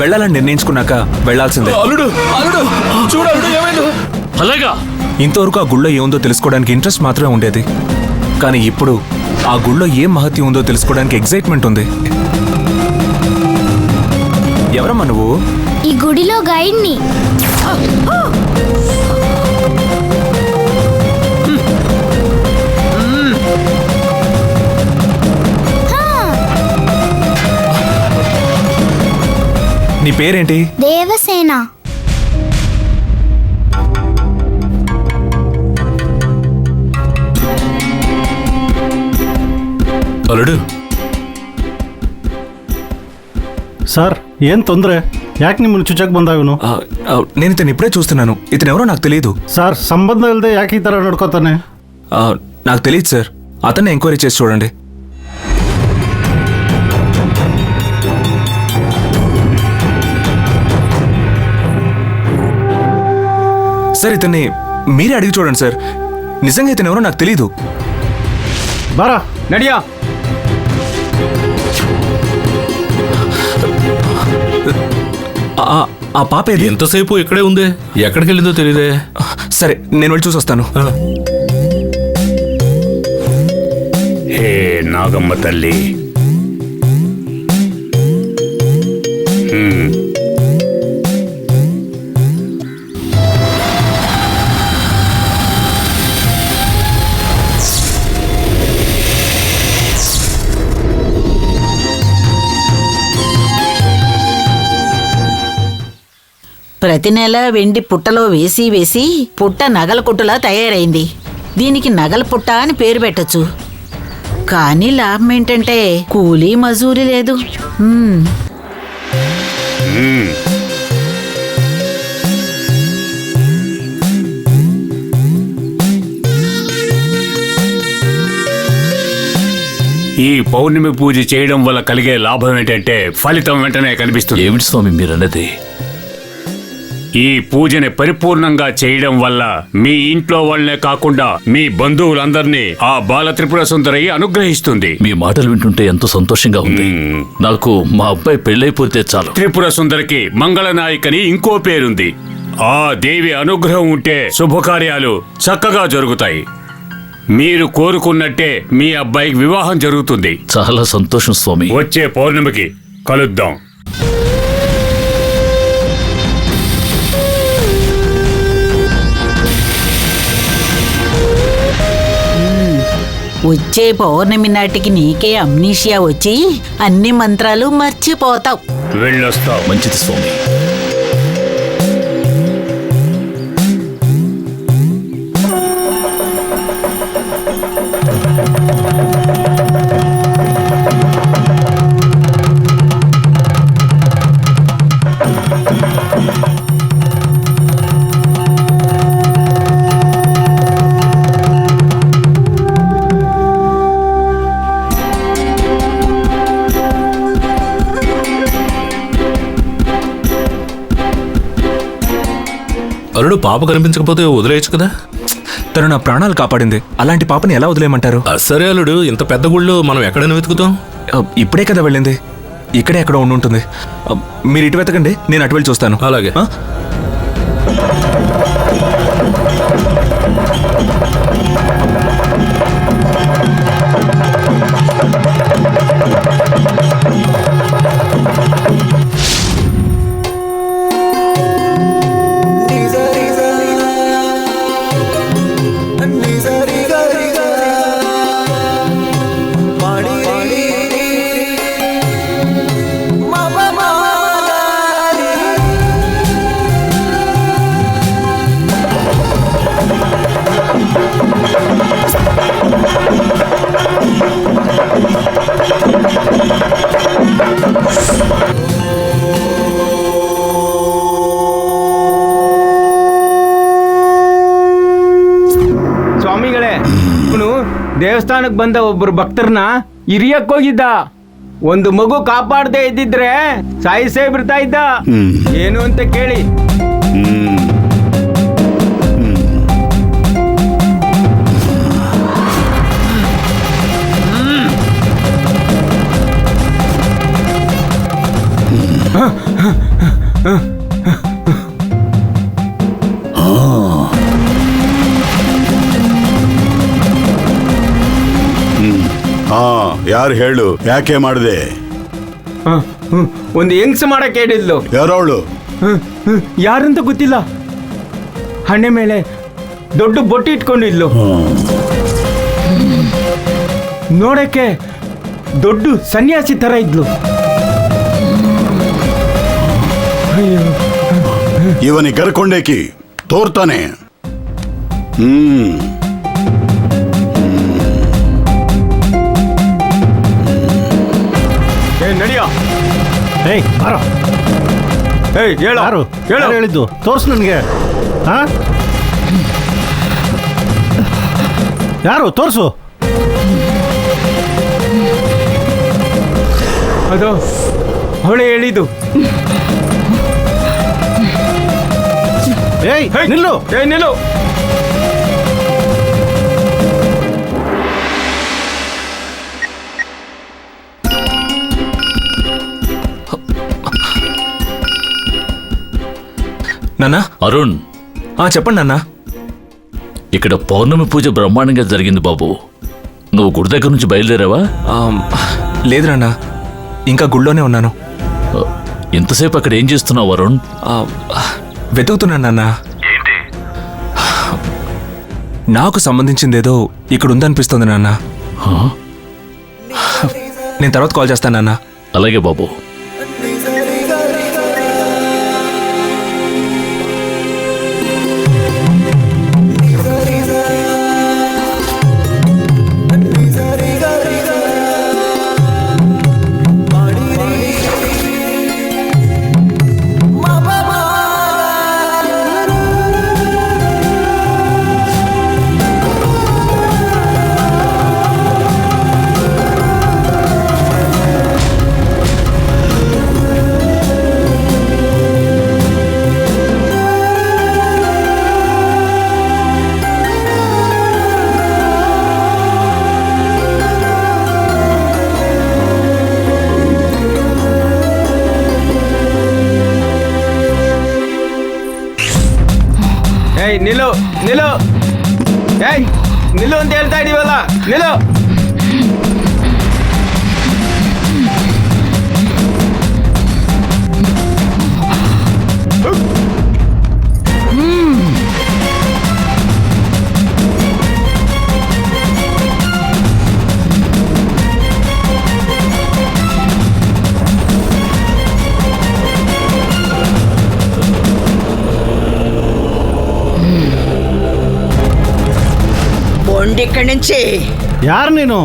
వెళ్ళాలని నిర్ణయించుకున్నాక వెళ్ళాల్సిందే. అల్లుడు అల్లుడు చూడు అల్లుడు ఏమైందో. అలాగా ఇంతవరకు ఆ గుళ్ళో ఏముందో తెలుసుకోవడానికి ఇంట్రెస్ట్ మాత్రమే ఉండేది, కానీ ఇప్పుడు ఆ గుళ్ళో ఏం మహత్యం ఉందో తెలుసుకోవడానికి ఎగ్జైట్మెంట్ ఉంది. ఎవరమ్మా నువ్వు? ఈ గుడిలో గైడ్ని. నీ పేరేంటి? దేవసేన. అల్లుడు ಸರ್ ಏನು ತೊಂದರೆ? ಯಾಕೆ ನಿಮ್ಮನ್ನು ಚುಚ್ಚಕ್ಕೆ ಬಂದಾವನು? నేను ఇతను ఇప్పుడే చూస్తున్నాను. ఇతను ఎవరో నాకు తెలియదు. ಸರ್ ಸಂಬಂಧ ಇಲ್ಲದೆ ಯಾಕೆ ಈ ಥರ ನಡ್ಕೋತಾನೆ? నాకు తెలియదు సార్. అతన్ని ఎంక్వైరీ చేసి చూడండి. సార్ ఇతన్ని మీరే అడిగి చూడండి సార్. నిజంగా ఇతను ఎవరో నాకు తెలీదు. ಬಾರಾ నడియా. ఆ పాప ఏది? ఎంతసేపు ఇక్కడే ఉంది, ఎక్కడికి వెళ్ళిందో తెలియదే. సరే నేను వెళ్ళి చూసి వస్తాను. హే నాగమ్మ తల్లి, ప్రతి నెల వెండి పుట్టలో వేసి వేసి పుట్ట నగల కొట్టులా తయారైంది. దీనికి నగల పుట్ట అని పేరు పెట్టచ్చు. కానీ లాభం ఏంటంటే కూలీ మజూరి లేదు. ఈ పౌర్ణమి పూజ చేయడం వల్ల కలిగే లాభం ఏంటంటే ఫలితం వెంటనే కనిపిస్తుంది. ఏమిటి స్వామి మీరన్నది? ఈ పూజని పరిపూర్ణంగా చేయడం వల్ల మీ ఇంట్లో వాళ్ళనే కాకుండా మీ బంధువులందరినీ ఆ బాల త్రిపుర సుందరి అనుగ్రహిస్తుంది. మీ మాటలు వింటుంటే ఎంతో సంతోషంగా ఉంది. నాకు మా అబ్బాయి పెళ్ళైపోతే చాలు. త్రిపుర సుందరికి మంగళనాయకని ఇంకో పేరుంది. ఆ దేవి అనుగ్రహం ఉంటే శుభకార్యాలు చక్కగా జరుగుతాయి. మీరు కోరుకున్నట్టే మీ అబ్బాయికి వివాహం జరుగుతుంది. చాలా సంతోషం స్వామి. వచ్చే పౌర్ణమికి కలుద్దాం. వచ్చే పౌర్ణమి నాటికి నీకే అమ్నీషియా వచ్చి అన్ని మంత్రాలు మర్చిపోతావు. వెళ్ళొస్తాం. మంచిది స్వామి. అల్లుడు పాప కనిపించకపోతే వదిలేయచ్చు కదా. తను నా ప్రాణాలు కాపాడింది. అలాంటి పాపని ఎలా వదిలేయమంటారు? సరే అల్లుడు, ఇంత పెద్ద గుళ్ళో మనం ఎక్కడైనా వెతుకుతాం. ఇప్పుడే కదా వెళ్ళింది. ఇక్కడే ఎక్కడ ఉండుంటుంది. మీరు ఇటు వెతకండి, నేను అటు వెళ్ళి చూస్తాను. అలాగే. ಸ್ವಾಮಿಗಳೇ, ಇವನು ದೇವಸ್ಥಾನಕ್ಕೆ ಬಂದ ಒಬ್ಬರು ಭಕ್ತರನ್ನ ಹಿರಿಯಕ್ಕೆ ಹೋಗಿದ್ದ. ಒಂದು ಮಗು ಕಾಪಾಡದೆ ಇದ್ದಿದ್ರೆ ಸಾಯಿಸೇ ಬಿಡ್ತಾ ಇದ್ದ. ಏನು ಅಂತ ಕೇಳಿ. ಯಾರು ಹೇಳು, ಯಾಕೆ ಮಾಡಿದೆ? ಒಂದು ಹೆಂಗ್ಸ್ ಮಾಡಕ್ ಹೇಳಿದ್ಲು. ಯಾರವಳು? ಯಾರಂತ ಗೊತ್ತಿಲ್ಲ. ಹಣೆ ಮೇಲೆ ದೊಡ್ಡ ಬೊಟ್ಟು ಇಟ್ಕೊಂಡಿದ್ಲು. ನೋಡಕ್ಕೆ ದೊಡ್ಡ ಸನ್ಯಾಸಿ ತರ ಇದ್ಲು. ಇವನಿಗೆ ಕರ್ಕೊಂಡೇಕಿ ತೋರ್ತಾನೆ. ನಡಿಯ. ಏಯ್ ಬಾರೋ. ಹೇಳು ಯಾರು ಹೇಳು. ಯಾರು ಹೇಳಿದ್ದು? ತೋರ್ಸು ನನಗೆ. ಹಾ, ಯಾರು? ತೋರ್ಸು. ಅದು ಅವಳೇ ಹೇಳಿದ್ದು. ಏಯ್ ನಿಲ್ಲು. ನಿಲ್ಲು. నాన్న. అరుణ్, చెప్పండి నాన్న. ఇక్కడ పౌర్ణమి పూజ బ్రహ్మాండంగా జరిగింది బాబు. నువ్వు గుడి దగ్గర నుంచి బయలుదేరావా? లేదు నాన్న, ఇంకా గుళ్ళోనే ఉన్నాను. ఇంతసేపు అక్కడ ఏం చేస్తున్నావు అరుణ్? వెతుకుతున్నాను నాన్న. నాకు సంబంధించిందేదో ఇక్కడ ఉందనిపిస్తుంది నాన్న. నేను తర్వాత కాల్ చేస్తాను నాన్న. అలాగే బాబు. ನಿಲ್ಲು ನಿಲ್ಲು. ನಿಲ್ಲು ಅಂತ ಹೇಳ್ತಾ ಇದೀವಲ್ಲ, ನಿಲ್ಲು. ఇక్కడి నుంచి యారు నేను?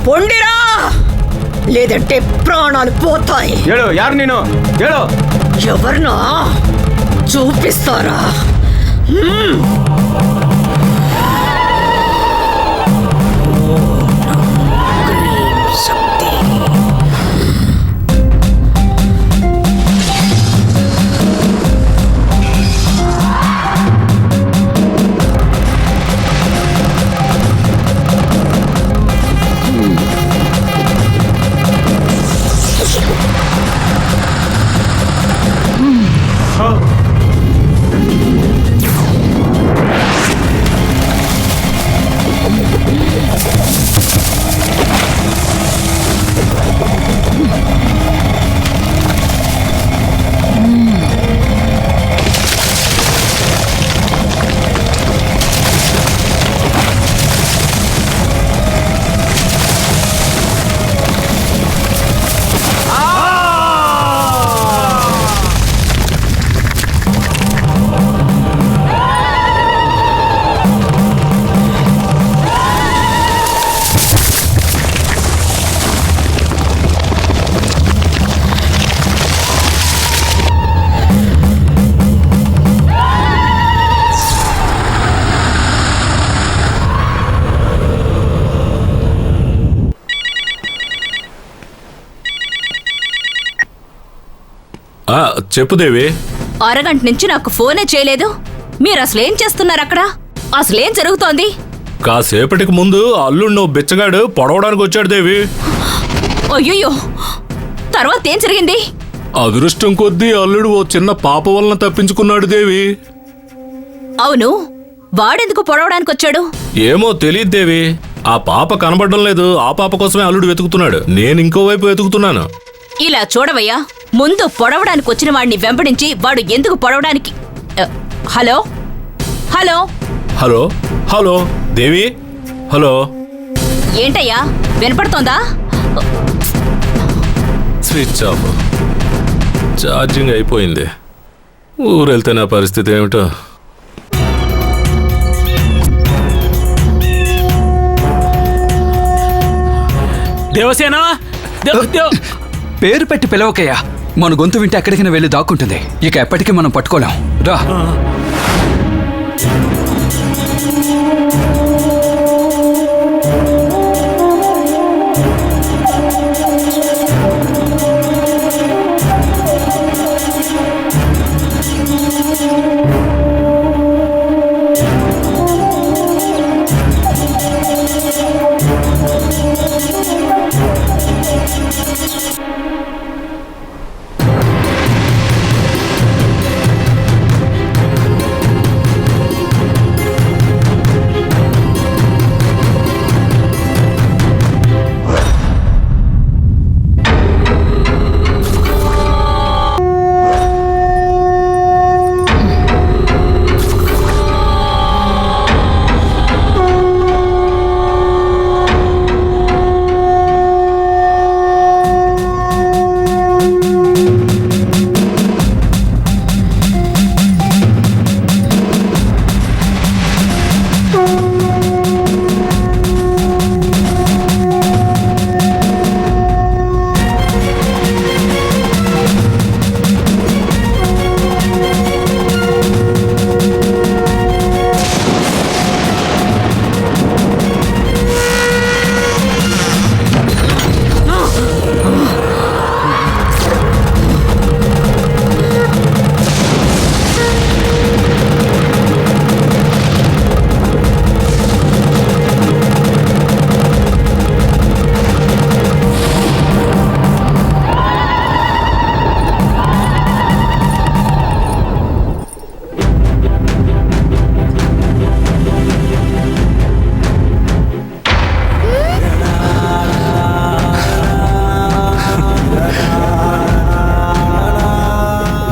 పొండిరా, లేదంటే ప్రాణాలు పోతాయి. ಹೇಳು, ಯಾರು ನೀನು? ಹೇಳು. ఎవరినో చూపిస్తారా? చెప్పు దేవి. అరగంట నుంచి నాకు ఫోనే చేయలేదు. మీరు అసలేం చేస్తున్నారు అక్కడ? అసలేం జరుగుతోంది? కాసేపటికి ముందు అల్లుడు బిచ్చగాడు పొడవడానికి వచ్చాడు దేవి. అయ్యో, తర్వాత ఏం జరిగింది? అదృష్టం కొద్దీ అల్లుడు ఓ చిన్న పాప వలన తప్పించుకున్నాడు దేవి. అవును, వాడెందుకు పొడవడానికి వచ్చాడు? ఏమో తెలియదు దేవి. ఆ పాప కనబడడం లేదు. ఆ పాప కోసమే అల్లుడు వెతుకుతున్నాడు. నేను ఇంకోవైపు వెతుకుతున్నాను. ఇలా చూడవయ్యా, ముందు పొడవడానికి వచ్చిన వాడిని వెంబడించి వాడు ఎందుకు పొడవడానికి... హలో హలో హలో హలో దేవి, హలో. ఏంటయ్యా, వినపడుతోందా? Switch off. ఛార్జింగ్ అయిపోయింది. ఊరెళ్తే నా పరిస్థితి ఏమిటో. దేవసేన, పేరు పెట్టి పిలవకయ్యా. మన గొంతు వింటే ఎక్కడికైనా వెళ్ళి దాక్కుంటుంది. ఇక ఎప్పటికీ మనం పట్టుకోలేం. రా.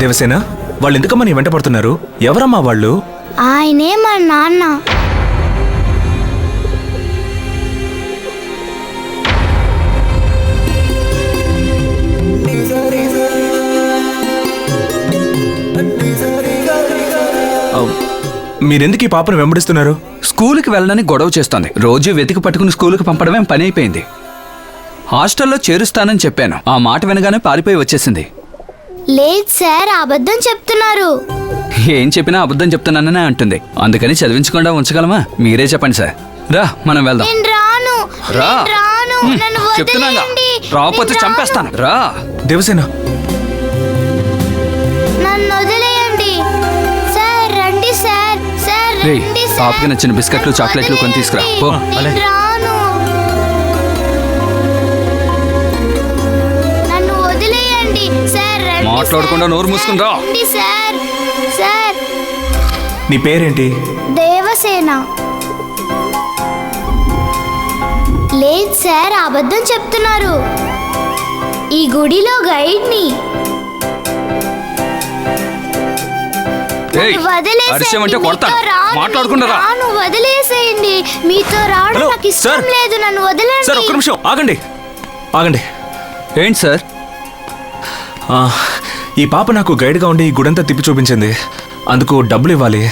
దేవసేన, వాళ్ళు ఎందుకమ్మా నీ వెంట పడుతున్నారు? ఎవరమ్మా వాళ్ళు? ఆయనే మా నాన్న. మీరెందుకు ఈ పాపను వెంబడిస్తున్నారు? స్కూల్కి వెళ్ళడానికి గొడవ చేస్తోంది. రోజు వెతికి పట్టుకుని స్కూల్కి పంపడమే పని అయిపోయింది. హాస్టల్లో చేరుస్తానని చెప్పాను. ఆ మాట వినగానే పారిపోయి వచ్చేసింది. లేదు సార్, అబద్ధం చెప్తున్నారు. ఏం చెప్పినా అబద్ధం చెప్తున్నాననే అంటుంది. అందుకని చదివించకుండా ఉంచగలమా? మీరే చెప్పండి సార్. రా, మనం వెళ్దాం. నేను రాను. రా. నేను రాను. నన్ను చెప్తున్నాగా, వదిలేయండి. రాకపోతే నేను రాను. చంపేస్తాను. రా. దేవసేన, నన్ను వదిలేయండి సార్. రండి సార్. సార్ రే, రండి సార్. పాపకి నచ్చిన బిస్కెట్లు, నన్ను చాక్లెట్లు కొని తీసుకురా. వదిలేయండి. పో. నేను రాను. నన్ను వదిలేయండి సార్. రండి మాట్లాడకుండా సార్. నోరు మూసుకుని రా. రండి సార్. సార్, నీ పేరేంటి? దేవసేన. లేదు సార్, అబద్ధం చెప్తున్నారు. ఈ గుడిలో గైడ్ని. ఏయ్, అరిచావంటే కొడతాను. మాట్లాడకుండా రా. వదిలేసేయండి. మీతో రావడం హలో, నాకు ఇష్టం సార్. లేదు. నన్ను సార్, వదలండి. ఒక్క నిమిషం ఆగండి. ఆగండి. ఏంటి సార్? ఈ పాప నాకు గైడ్గా ఉండి ఈ గుడంతా తిప్పి చూపించింది. అందుకు డబ్బులు ఇవ్వాలి.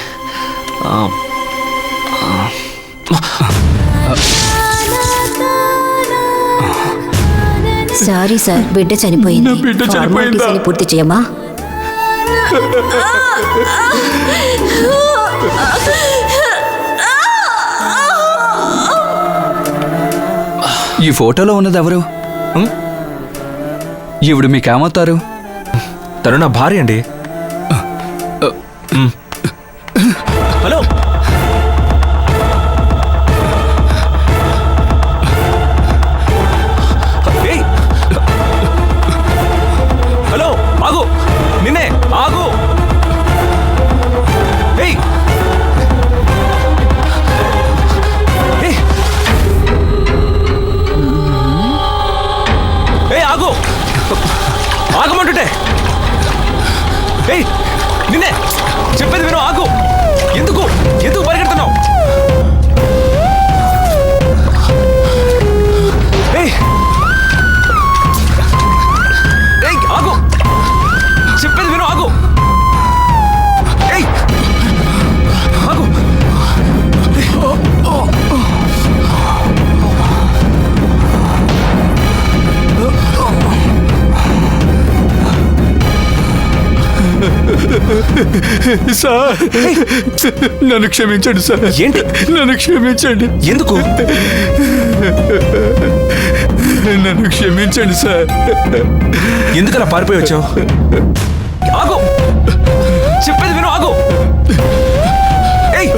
సారీ సార్, బిడ్డ చనిపోయింది. ఫార్మాలిటీస్ అన్ని పూర్తి చేయమా? ఈ ఫోటోలో ఉన్నది ఎవరు? ఈవిడ మీకేమవుతారు? తను నా భార్య అండి. హలో, హలో, ఏయ్ నిన్నే చెప్పేది విను, ఆగు. ఎందుకు ఎందుకు పరిగెడుతున్నావు? ఏయ్ ఏయ్ ఆగు, చెప్పేది విను, ఆగు. ఏయ్ ఆగు. సార్ నన్ను క్షమించండి సార్. ఏంటి? నన్ను క్షమించండి. ఎందుకు? నన్ను క్షమించండి సార్. ఎందుకలా పారిపోయి వచ్చావు? ఆగు, చెప్పేది విను, ఆగు. ఏయ్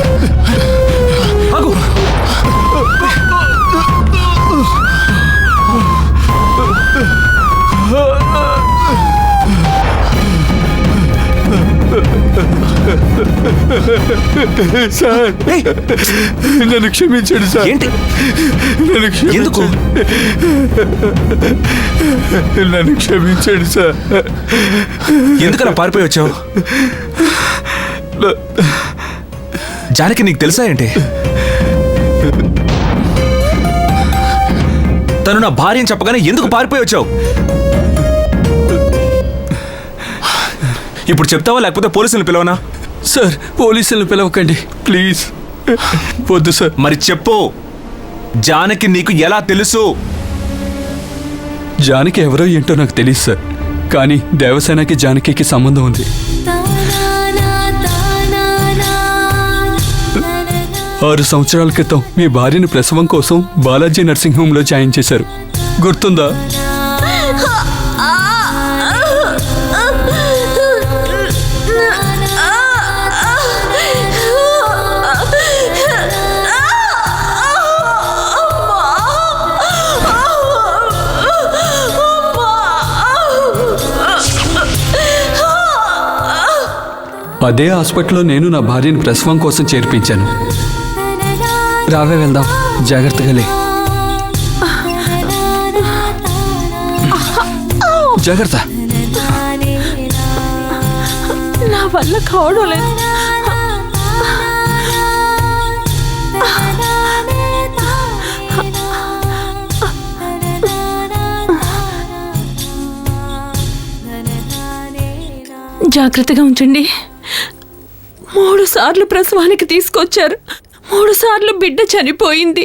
ఆగు. సార్ నన్ను క్షమించండి సార్. ఏంటి? నన్ను ఎందుకు? నన్ను క్షమించండి సార్. ఎందుకలా పారిపోయి వచ్చావు? జానకి నీకు తెలుసా ఏంటి? తను నా భార్యని చెప్పగానే ఎందుకు పారిపోయి వచ్చావు? ఇప్పుడు చెప్తావా లేకపోతే పోలీసులు పిలవనా? సార్ పోలీసులను పిలవకండి ప్లీజ్. వద్దు సార్. మరి చెప్పు, జానకి నీకు ఎలా తెలుసు? జానకి ఎవరో ఏంటో నాకు తెలియదు సార్, కానీ దేవసేనకి జానకి సంబంధం ఉంది. 6 సంవత్సరాల క్రితం మీ భార్యను ప్రసవం కోసం బాలాజీ నర్సింగ్ హోమ్ లో జాయిన్ చేశారు, గుర్తుందా? అదే హాస్పిటల్లో నేను నా భార్యను ప్రసవం కోసం చేర్పించాను. రావే వెళ్దాం, జాగ్రత్తగా లే. జాగ్రత్త. నా వల్ల కావడం లేదు. జాగ్రత్తగా ఉంచండి. 3 సార్లు ప్రసవానికి తీసుకొచ్చారు. 3 సార్లు బిడ్డ చనిపోయింది.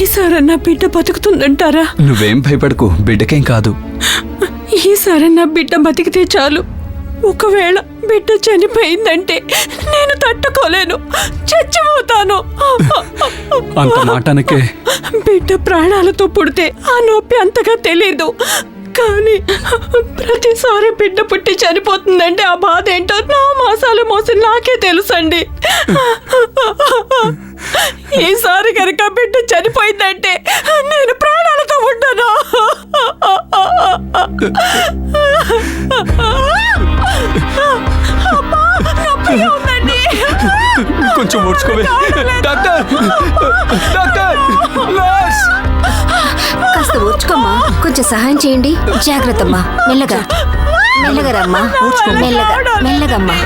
ఈసారన్నా బిడ్డ బతుకుతుందంటారా? నువ్వేం భయపడకు, బిడ్డకేం కాదు. ఈసారన్నా బిడ్డ బతికితే చాలు. ఒకవేళ బిడ్డ చనిపోయిందంటే నేను తట్టుకోలేను, చచ్చిపోతాను. అంత మాటనకే. బిడ్డ ప్రాణాలతో పుడితే ఆ నొప్పి అంతగా తెలీదు, కానీ ప్రతిసారి బిడ్డ పుట్టి చనిపోతుందంటే ఆ బాధ ఏంటో 9 మాసాలు మోసి నాకే తెలుసండి. ఈసారి కనుక బిడ్డ చనిపోయిందంటే నేను ప్రాణాలతో ఉంటాను. కొంచెం ఓడ్చుకోవే. Doctor, doctor, nurse. కాస్త ఓర్చుకోమ్మా, కొంచెం సహాయం చేయండి. జాగ్రత్త అమ్మా, మెల్లగా మెల్లగా రమ్మా, మెల్లగా మెల్లగమ్మా.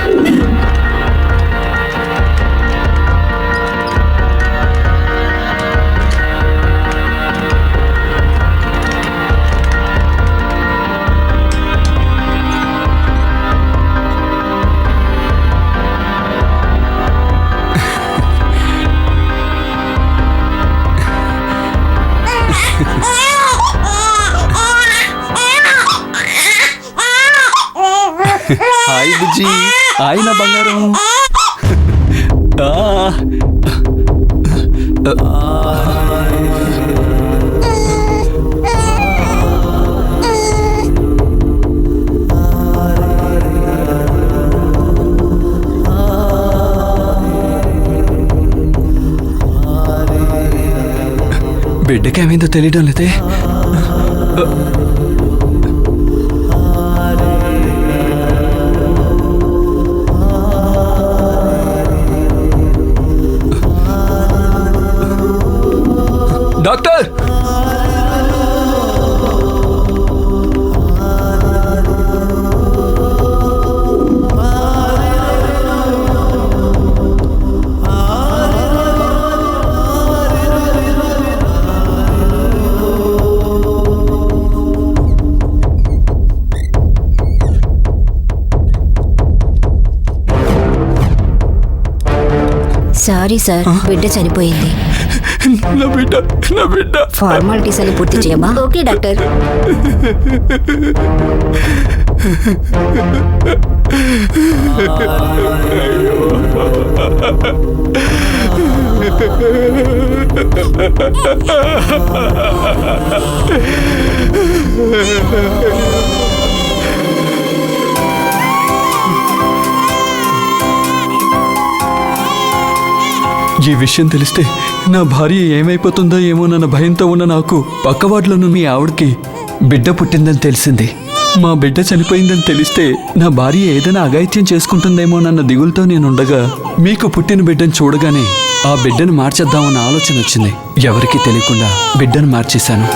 హాయ్ బుజ్జి, హాయ్ నా బంగారం. బిడ్డకేమైందో తెలియడం లేదే. డాక్టర్, సారీ సార్, బిడ్డ చనిపోయింది. నా బిడ్డ నా బిడ్డ ఫార్మాలిటీస్ అని పూర్తి చేయమా? Okay doctor. ఈ విషయం తెలిస్తే నా భార్య ఏమైపోతుందో ఏమోనన్న భయంతో ఉన్న నాకు పక్కవాడ్లోనూ మీ ఆవిడకి బిడ్డ పుట్టిందని తెలిసింది. మా బిడ్డ చనిపోయిందని తెలిస్తే నా భార్య ఏదైనా అఘాయిత్యం చేసుకుంటుందేమోనన్న దిగులతో నేనుండగా మీకు పుట్టిన బిడ్డను చూడగానే ఆ బిడ్డను మార్చేద్దామన్న ఆలోచన వచ్చింది. ఎవరికీ తెలియకుండా బిడ్డను మార్చేశాను.